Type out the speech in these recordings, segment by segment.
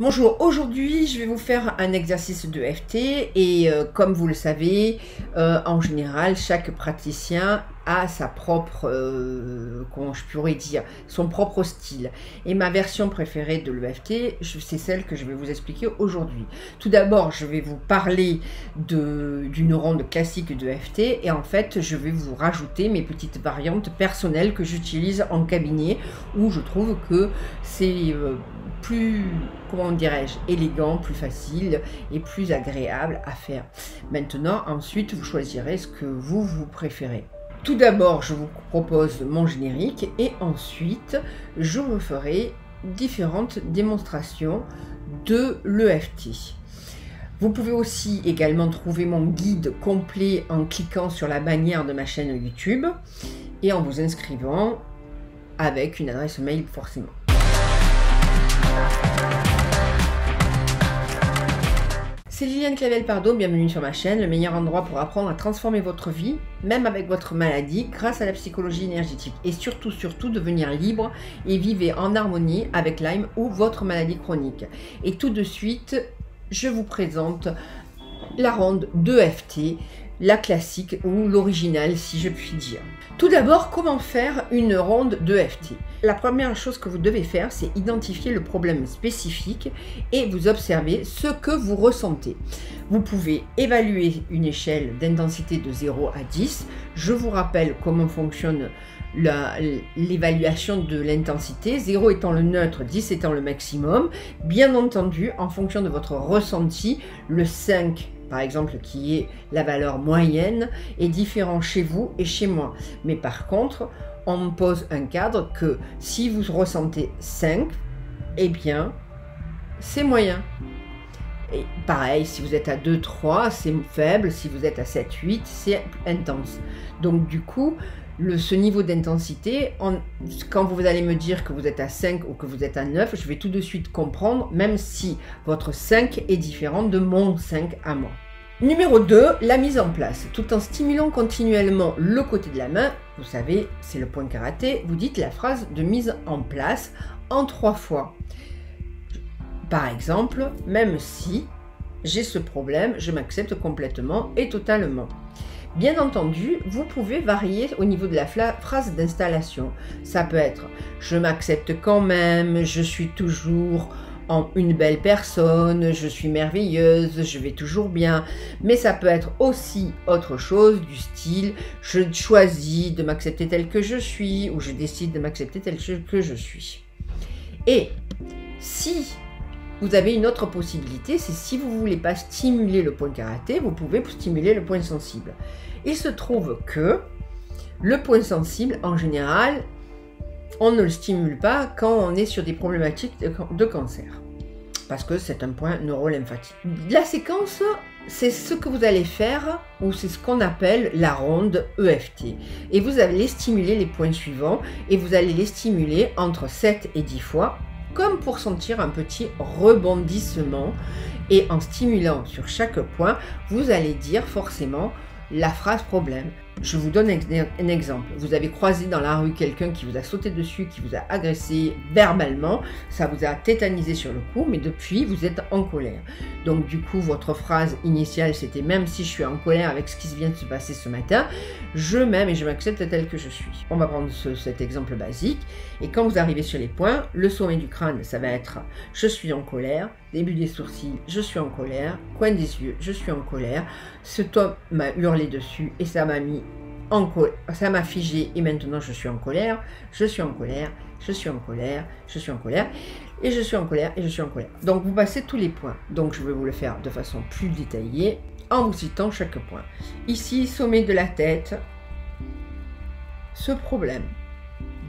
Bonjour, aujourd'hui je vais vous faire un exercice de FT et comme vous le savez, en général chaque praticien a sa propre, comment je pourrais dire, son propre style. Et ma version préférée de l'EFT, c'est celle que je vais vous expliquer aujourd'hui. Tout d'abord, je vais vous parler d'une ronde classique de FT et en fait, je vais vous rajouter mes petites variantes personnelles que j'utilise en cabinet où je trouve que c'est plus, comment dirais-je, élégant, plus facile et plus agréable à faire. Maintenant, ensuite, vous choisirez ce que vous préférez. Tout d'abord, je vous propose mon générique et ensuite, je vous ferai différentes démonstrations de l'EFT. Vous pouvez aussi également trouver mon guide complet en cliquant sur la bannière de ma chaîne YouTube et en vous inscrivant avec une adresse mail forcément. C'est Liliane Clavel-Pardo, bienvenue sur ma chaîne, le meilleur endroit pour apprendre à transformer votre vie, même avec votre maladie, grâce à la psychologie énergétique. Et surtout, devenir libre et vivre en harmonie avec Lyme ou votre maladie chronique. Et tout de suite, je vous présente la ronde d'EFT, la classique ou l'original si je puis dire. Tout d'abord, comment faire une ronde d'EFT? La première chose que vous devez faire, c'est identifier le problème spécifique et vous observer ce que vous ressentez. Vous pouvez évaluer une échelle d'intensité de 0 à 10. Je vous rappelle comment fonctionne l'évaluation de l'intensité, 0 étant le neutre, 10 étant le maximum. Bien entendu, en fonction de votre ressenti, le 5 par exemple, qui est la valeur moyenne, est différent chez vous et chez moi. Mais par contre, on me pose un cadre que si vous ressentez 5, eh bien, c'est moyen. Et pareil, si vous êtes à 2, 3, c'est faible. Si vous êtes à 7, 8, c'est intense. Donc du coup, ce niveau d'intensité, quand vous allez me dire que vous êtes à 5 ou que vous êtes à 9, je vais tout de suite comprendre, même si votre 5 est différent de mon 5 à moi. Numéro 2, la mise en place. Tout en stimulant continuellement le côté de la main, vous savez, c'est le point karaté, vous dites la phrase de mise en place en 3 fois. Par exemple, même si j'ai ce problème, je m'accepte complètement et totalement. Bien entendu, vous pouvez varier au niveau de la phrase d'installation. Ça peut être « je m'accepte quand même »,« je suis toujours une belle personne »,« je suis merveilleuse »,« je vais toujours bien ». Mais ça peut être aussi autre chose du style « je choisis de m'accepter tel que je suis » ou « je décide de m'accepter tel que je suis ». Et si vous avez une autre possibilité, c'est si vous ne voulez pas stimuler le point karaté, vous pouvez stimuler le point sensible. Il se trouve que le point sensible, en général, on ne le stimule pas quand on est sur des problématiques de cancer, parce que c'est un point neurolymphatique. La séquence, c'est ce que vous allez faire, ou c'est ce qu'on appelle la ronde EFT. Et vous allez stimuler les points suivants, et vous allez les stimuler entre 7 et 10 fois, comme pour sentir un petit rebondissement. Et en stimulant sur chaque point, vous allez dire forcément la phrase problème. Je vous donne un exemple. Vous avez croisé dans la rue quelqu'un qui vous a sauté dessus, qui vous a agressé verbalement, ça vous a tétanisé sur le coup, mais depuis, vous êtes en colère. Donc du coup, votre phrase initiale, c'était « même si je suis en colère avec ce qui vient de se passer ce matin, je m'aime et je m'accepte tel que je suis ». On va prendre cet exemple basique. Et quand vous arrivez sur les points, le sommet du crâne, ça va être « je suis en colère », début des sourcils, « je suis en colère », coin des yeux, « je suis en colère », cet homme m'a hurlé dessus et ça m'a mis en colère, ça m'a figé et maintenant je suis en colère, je suis en colère, je suis en colère, je suis en colère, et je suis en colère, et je suis en colère. Donc vous passez tous les points. Donc je vais vous le faire de façon plus détaillée en vous citant chaque point. Ici, sommet de la tête, ce problème.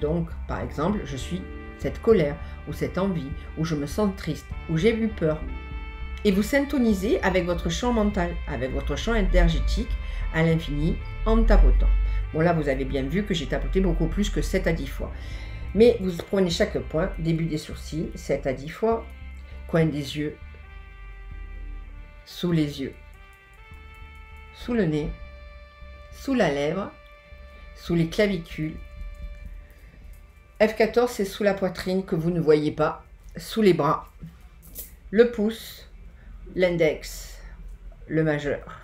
Donc par exemple, je suis cette colère, ou cette envie, ou je me sens triste, ou j'ai eu peur. Et vous syntonisez avec votre champ mental, avec votre champ énergétique à l'infini en tapotant. Bon là vous avez bien vu que j'ai tapoté beaucoup plus que 7 à 10 fois. Mais vous prenez chaque point, début des sourcils, 7 à 10 fois, coin des yeux, sous les yeux, sous le nez, sous la lèvre, sous les clavicules, F14, c'est sous la poitrine que vous ne voyez pas, sous les bras, le pouce, l'index, le majeur,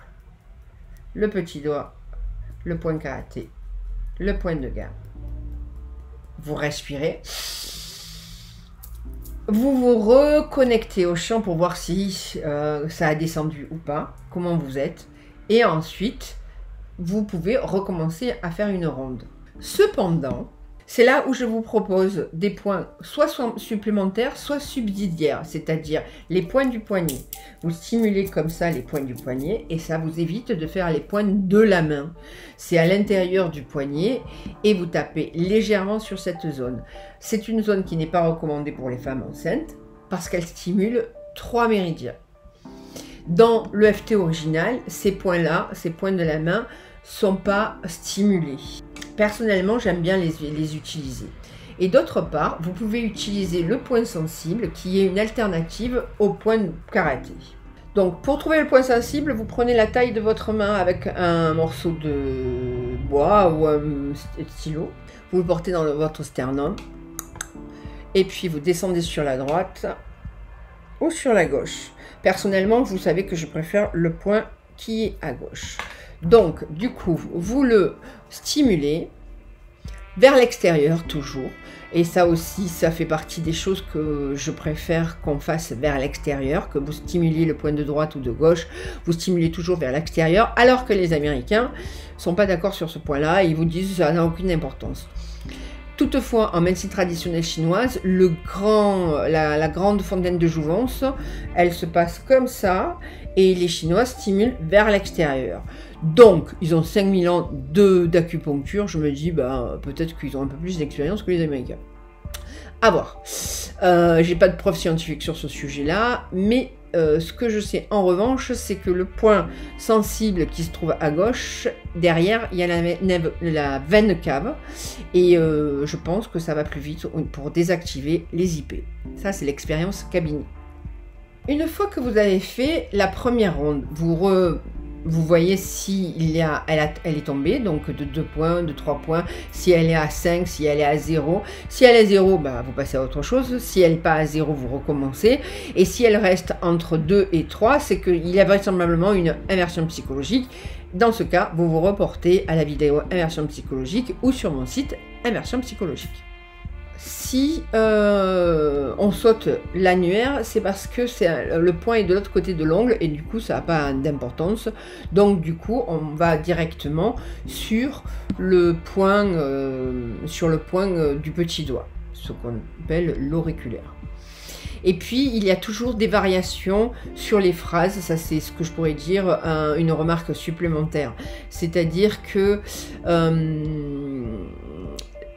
le petit doigt, le poing karaté, le point de gamme. Vous respirez. Vous vous reconnectez au champ pour voir si ça a descendu ou pas, comment vous êtes. Et ensuite, vous pouvez recommencer à faire une ronde. Cependant, c'est là où je vous propose des points soit supplémentaires, soit subsidiaires, c'est-à-dire les points du poignet. Vous stimulez comme ça les points du poignet et ça vous évite de faire les points de la main. C'est à l'intérieur du poignet et vous tapez légèrement sur cette zone. C'est une zone qui n'est pas recommandée pour les femmes enceintes parce qu'elle stimule 3 méridiens. Dans le FT original, ces points-là, ces points de la main, sont pas stimulés. Personnellement, j'aime bien les utiliser. Et d'autre part, vous pouvez utiliser le point sensible qui est une alternative au point de karaté. Donc, pour trouver le point sensible, vous prenez la taille de votre main avec un morceau de bois ou un stylo. Vous le portez dans votre sternum. Et puis, vous descendez sur la droite ou sur la gauche. Personnellement, vous savez que je préfère le point qui est à gauche. Donc, du coup, vous le stimulez vers l'extérieur toujours. Et ça aussi, ça fait partie des choses que je préfère qu'on fasse vers l'extérieur, que vous stimuliez le point de droite ou de gauche, vous stimulez toujours vers l'extérieur, alors que les Américains ne sont pas d'accord sur ce point-là et ils vous disent que ça n'a aucune importance. Toutefois, en médecine traditionnelle chinoise, la grande fontaine de jouvence, elle se passe comme ça et les Chinois stimulent vers l'extérieur. Donc, ils ont 5000 ans d'acupuncture, je me dis, peut-être qu'ils ont un peu plus d'expérience que les Américains. À voir. J'ai pas de preuves scientifiques sur ce sujet-là, mais ce que je sais en revanche, c'est que le point sensible qui se trouve à gauche, derrière, il y a la veine cave, et je pense que ça va plus vite pour désactiver les IP. Ça, c'est l'expérience cabinet. Une fois que vous avez fait la première ronde, vous voyez si elle est tombée, donc de 2 points, de 3 points, si elle est à 5, si elle est à 0. Si elle est à 0, vous passez à autre chose. Si elle n'est pas à 0, vous recommencez. Et si elle reste entre 2 et 3, c'est qu'il y a vraisemblablement une inversion psychologique. Dans ce cas, vous vous reportez à la vidéo inversion psychologique ou sur mon site inversion psychologique. Si on saute l'annulaire, c'est parce que le point est de l'autre côté de l'ongle et du coup ça n'a pas d'importance. Donc du coup on va directement sur le point, du petit doigt, ce qu'on appelle l'auriculaire. Et puis il y a toujours des variations sur les phrases, ça c'est ce que je pourrais dire une remarque supplémentaire. C'est-à-dire que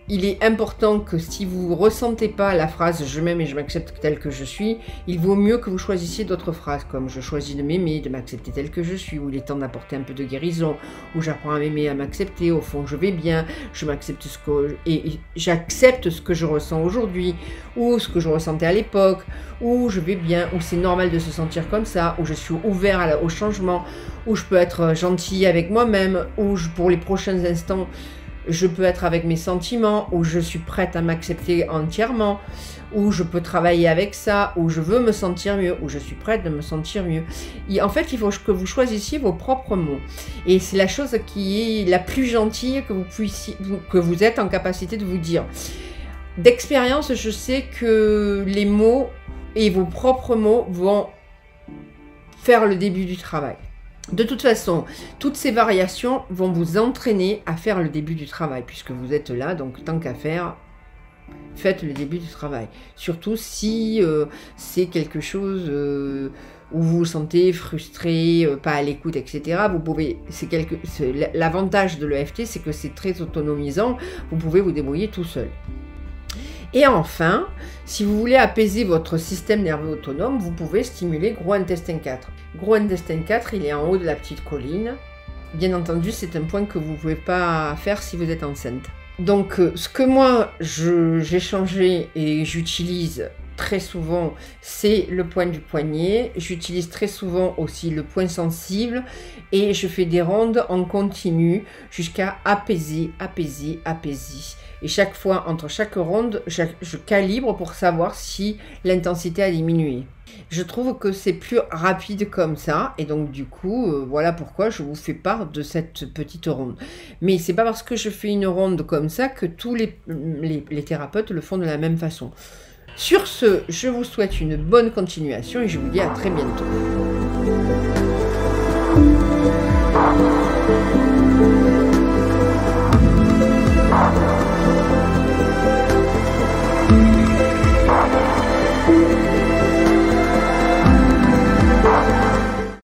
il est important que si vous ne ressentez pas la phrase « je m'aime et je m'accepte tel que je suis », il vaut mieux que vous choisissiez d'autres phrases comme « je choisis de m'aimer, de m'accepter tel que je suis » ou « il est temps d'apporter un peu de guérison » ou « j'apprends à m'aimer, à m'accepter, au fond je vais bien, je m'accepte et j'accepte ce que je ressens aujourd'hui » ou ce que je ressentais à l'époque, ou « je vais bien » ou « c'est normal de se sentir comme ça » ou « je suis ouvert au changement » ou « je peux être gentil avec moi-même » ou « pour les prochains instants » je peux être avec mes sentiments, ou je suis prête à m'accepter entièrement, ou je peux travailler avec ça, ou je veux me sentir mieux, ou je suis prête de me sentir mieux. Et en fait, il faut que vous choisissiez vos propres mots. Et c'est la chose qui est la plus gentille que vous êtes en capacité de vous dire. D'expérience, je sais que les mots et vos propres mots vont faire le début du travail. De toute façon, toutes ces variations vont vous entraîner à faire le début du travail, puisque vous êtes là, donc tant qu'à faire, faites le début du travail. Surtout si c'est quelque chose où vous vous sentez frustré, pas à l'écoute, etc. Vous pouvez, l'avantage de l'EFT, c'est que c'est très autonomisant, vous pouvez vous débrouiller tout seul. Et enfin, si vous voulez apaiser votre système nerveux autonome, vous pouvez stimuler gros intestin 4. Gros intestin 4, il est en haut de la petite colline. Bien entendu, c'est un point que vous ne pouvez pas faire si vous êtes enceinte. Donc, ce que moi, j'ai changé et j'utilise très souvent, c'est le point du poignet. J'utilise très souvent aussi le point sensible et je fais des rondes en continu jusqu'à apaiser, apaiser, apaiser. Et chaque fois, entre chaque ronde, je calibre pour savoir si l'intensité a diminué. Je trouve que c'est plus rapide comme ça et donc du coup, voilà pourquoi je vous fais part de cette petite ronde. Mais c'est pas parce que je fais une ronde comme ça que tous les thérapeutes le font de la même façon. Sur ce, je vous souhaite une bonne continuation et je vous dis à très bientôt.